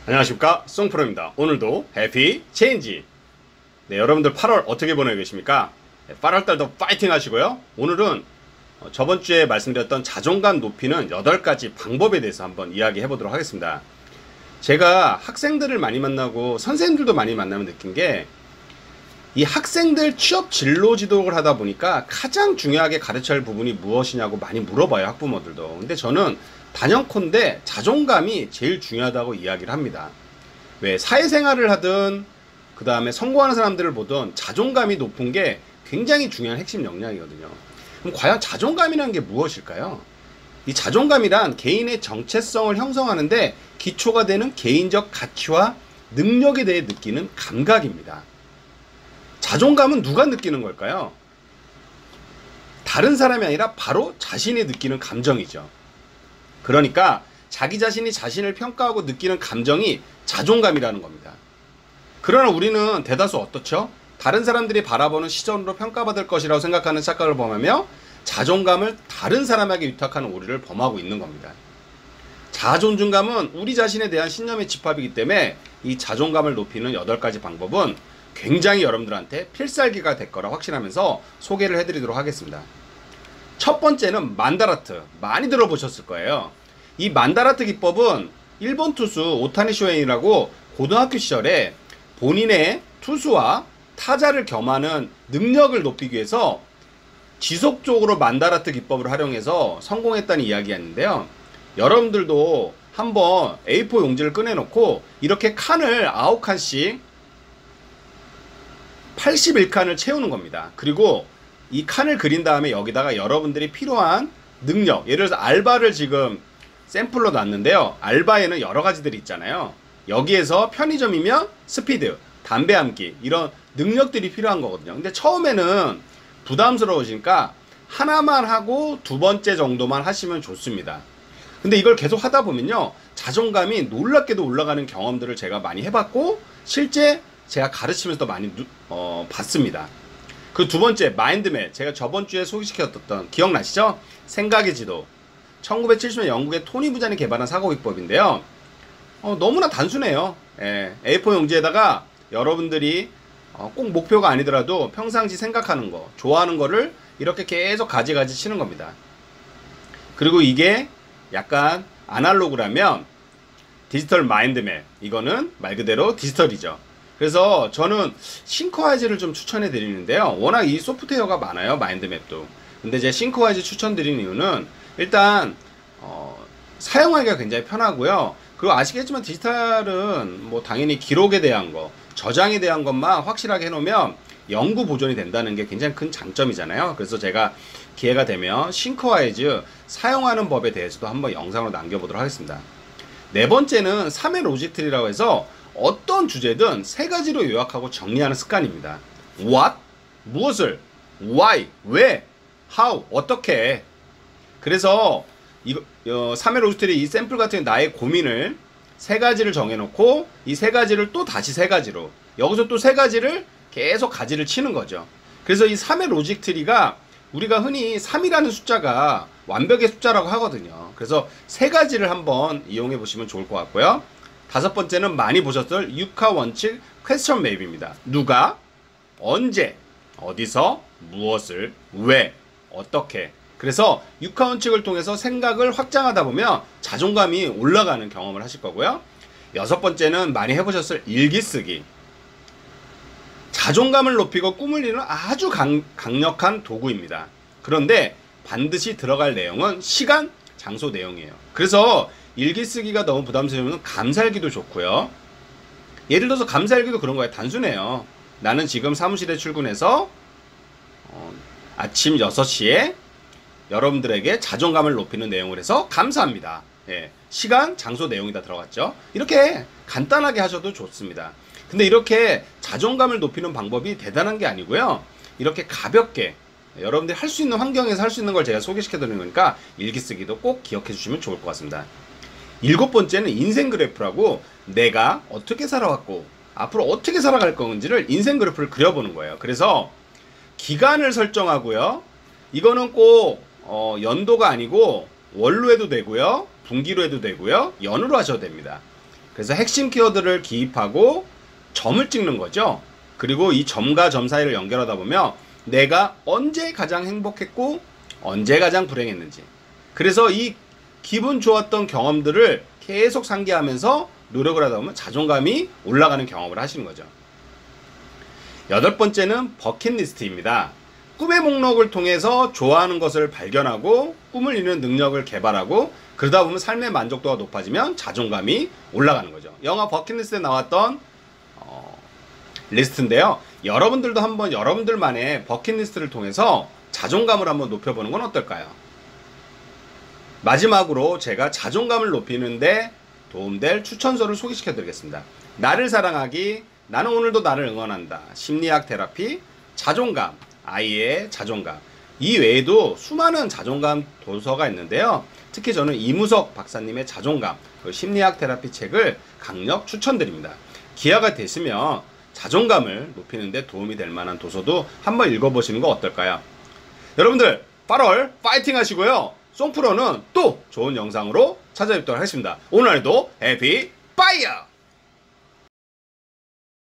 안녕하십니까, 송프로입니다. 오늘도 해피 체인지. 네, 여러분들 8월 어떻게 보내고 계십니까? 네, 8월달도 파이팅 하시고요. 오늘은 저번주에 말씀드렸던 자존감 높이는 8가지 방법에 대해서 한번 이야기해 보도록 하겠습니다. 제가 학생들을 많이 만나고 선생님들도 많이 만나면 느낀 게, 이 학생들 취업 진로 지도를 하다 보니까 가장 중요하게 가르쳐야 할 부분이 무엇이냐고 많이 물어봐요, 학부모들도. 근데 저는 단연컨대 자존감이 제일 중요하다고 이야기를 합니다. 왜 사회생활을 하든 그 다음에 성공하는 사람들을 보든 자존감이 높은 게 굉장히 중요한 핵심 역량이거든요. 그럼 과연 자존감이라는 게 무엇일까요? 이 자존감이란 개인의 정체성을 형성하는데 기초가 되는 개인적 가치와 능력에 대해 느끼는 감각입니다. 자존감은 누가 느끼는 걸까요? 다른 사람이 아니라 바로 자신이 느끼는 감정이죠. 그러니까 자기 자신이 자신을 평가하고 느끼는 감정이 자존감이라는 겁니다. 그러나 우리는 대다수 어떻죠? 다른 사람들이 바라보는 시선으로 평가받을 것이라고 생각하는 착각을 범하며 자존감을 다른 사람에게 위탁하는 오류를 범하고 있는 겁니다. 자존감은 우리 자신에 대한 신념의 집합이기 때문에 이 자존감을 높이는 8가지 방법은 굉장히 여러분들한테 필살기가 될 거라 확신하면서 소개를 해드리도록 하겠습니다. 첫 번째는 만다라트. 많이 들어보셨을 거예요. 이 만다라트 기법은 일본 투수 오타니 쇼헤이라고 고등학교 시절에 본인의 투수와 타자를 겸하는 능력을 높이기 위해서 지속적으로 만다라트 기법을 활용해서 성공했다는 이야기였는데요. 여러분들도 한번 A4 용지를 꺼내놓고 이렇게 칸을 9칸씩 81칸을 채우는 겁니다. 그리고 이 칸을 그린 다음에 여기다가 여러분들이 필요한 능력, 예를 들어서 알바를 지금 샘플로 놨는데요. 알바에는 여러 가지들이 있잖아요. 여기에서 편의점이면 스피드, 담배 한 끼, 이런 능력들이 필요한 거거든요. 근데 처음에는 부담스러우시니까 하나만 하고 두 번째 정도만 하시면 좋습니다. 근데 이걸 계속 하다 보면요, 자존감이 놀랍게도 올라가는 경험들을 제가 많이 해봤고 실제 제가 가르치면서도 많이 봤습니다. 그 두 번째, 마인드맵. 제가 저번 주에 소개시켰던, 기억나시죠? 생각의 지도. 1970년 영국의 토니 부잔이 개발한 사고기법인데요. 너무나 단순해요. A4 용지에다가 여러분들이 꼭 목표가 아니더라도 평상시 생각하는 거, 좋아하는 거를 이렇게 계속 가지가지 치는 겁니다. 그리고 이게 약간 아날로그라면 디지털 마인드맵. 이거는 말 그대로 디지털이죠. 그래서 저는 싱커와이즈를 좀 추천해 드리는데요. 워낙 이 소프트웨어가 많아요, 마인드맵도. 근데 제가 싱커와이즈 추천드리는 이유는 일단 사용하기가 굉장히 편하고요. 그리고 아시겠지만 디지털은 뭐 당연히 기록에 대한 거, 저장에 대한 것만 확실하게 해놓으면 영구 보존이 된다는 게 굉장히 큰 장점이잖아요. 그래서 제가 기회가 되면 싱커와이즈 사용하는 법에 대해서도 한번 영상으로 남겨보도록 하겠습니다. 네 번째는 3회 로직트리라고 해서 어떤 주제든 3가지로 요약하고 정리하는 습관입니다. What? 무엇을? Why? 왜? How? 어떻게? 그래서 이거 3회 로직트리 이 샘플 같은 나의 고민을 3가지를 정해놓고 이 3가지를 또 다시 3가지로, 여기서 또 3가지를 계속 가지를 치는 거죠. 그래서 이 3회 로직트리가 우리가 흔히 3이라는 숫자가 완벽의 숫자라고 하거든요. 그래서 3가지를 한번 이용해 보시면 좋을 것 같고요. 5번째는 많이 보셨을 육하 원칙 퀘스천 맵입니다. 누가, 언제, 어디서, 무엇을, 왜, 어떻게. 그래서 육하 원칙을 통해서 생각을 확장하다 보면 자존감이 올라가는 경험을 하실 거고요. 6번째는 많이 해보셨을 일기 쓰기. 자존감을 높이고 꿈을 이루는 아주 강력한 도구입니다. 그런데 반드시 들어갈 내용은 시간, 장소 내용이에요. 그래서 일기 쓰기가 너무 부담스러우면 감사일기도 좋고요. 예를 들어서 감사일기도 그런 거예요. 단순해요. 나는 지금 사무실에 출근해서 아침 6시에 여러분들에게 자존감을 높이는 내용을 해서 감사합니다. 시간, 장소 내용이 다 들어갔죠. 이렇게 간단하게 하셔도 좋습니다. 근데 이렇게 자존감을 높이는 방법이 대단한 게 아니고요. 이렇게 가볍게 여러분들이 할 수 있는 환경에서 할 수 있는 걸 제가 소개시켜 드리는 거니까 일기 쓰기도 꼭 기억해 주시면 좋을 것 같습니다. 7번째는 인생 그래프라고 내가 어떻게 살아왔고 앞으로 어떻게 살아갈 건지를 인생 그래프를 그려보는 거예요. 그래서 기간을 설정하고요. 이거는 꼭 연도가 아니고 월로 해도 되고요. 분기로 해도 되고요. 연으로 하셔도 됩니다. 그래서 핵심 키워드를 기입하고 점을 찍는 거죠. 그리고 이 점과 점 사이를 연결하다 보면 내가 언제 가장 행복했고 언제 가장 불행했는지, 그래서 이 기분 좋았던 경험들을 계속 상기하면서 노력을 하다 보면 자존감이 올라가는 경험을 하시는 거죠. 8번째는 버킷리스트입니다. 꿈의 목록을 통해서 좋아하는 것을 발견하고 꿈을 이루는 능력을 개발하고 그러다 보면 삶의 만족도가 높아지면 자존감이 올라가는 거죠. 영화 버킷리스트에 나왔던 리스트인데요. 여러분들도 한번 여러분들만의 버킷리스트를 통해서 자존감을 한번 높여보는 건 어떨까요? 마지막으로 제가 자존감을 높이는데 도움될 추천서를 소개시켜 드리겠습니다. 나를 사랑하기, 나는 오늘도 나를 응원한다, 심리학 테라피, 자존감, 아이의 자존감. 이 외에도 수많은 자존감 도서가 있는데요. 특히 저는 이무석 박사님의 자존감, 그 심리학 테라피 책을 강력 추천드립니다. 기회가 되시면 자존감을 높이는 데 도움이 될 만한 도서도 한번 읽어보시는 거 어떨까요? 여러분들 8월 파이팅 하시고요. 송프로는 또 좋은 영상으로 찾아뵙도록 하겠습니다. 오늘도 해피 파이어!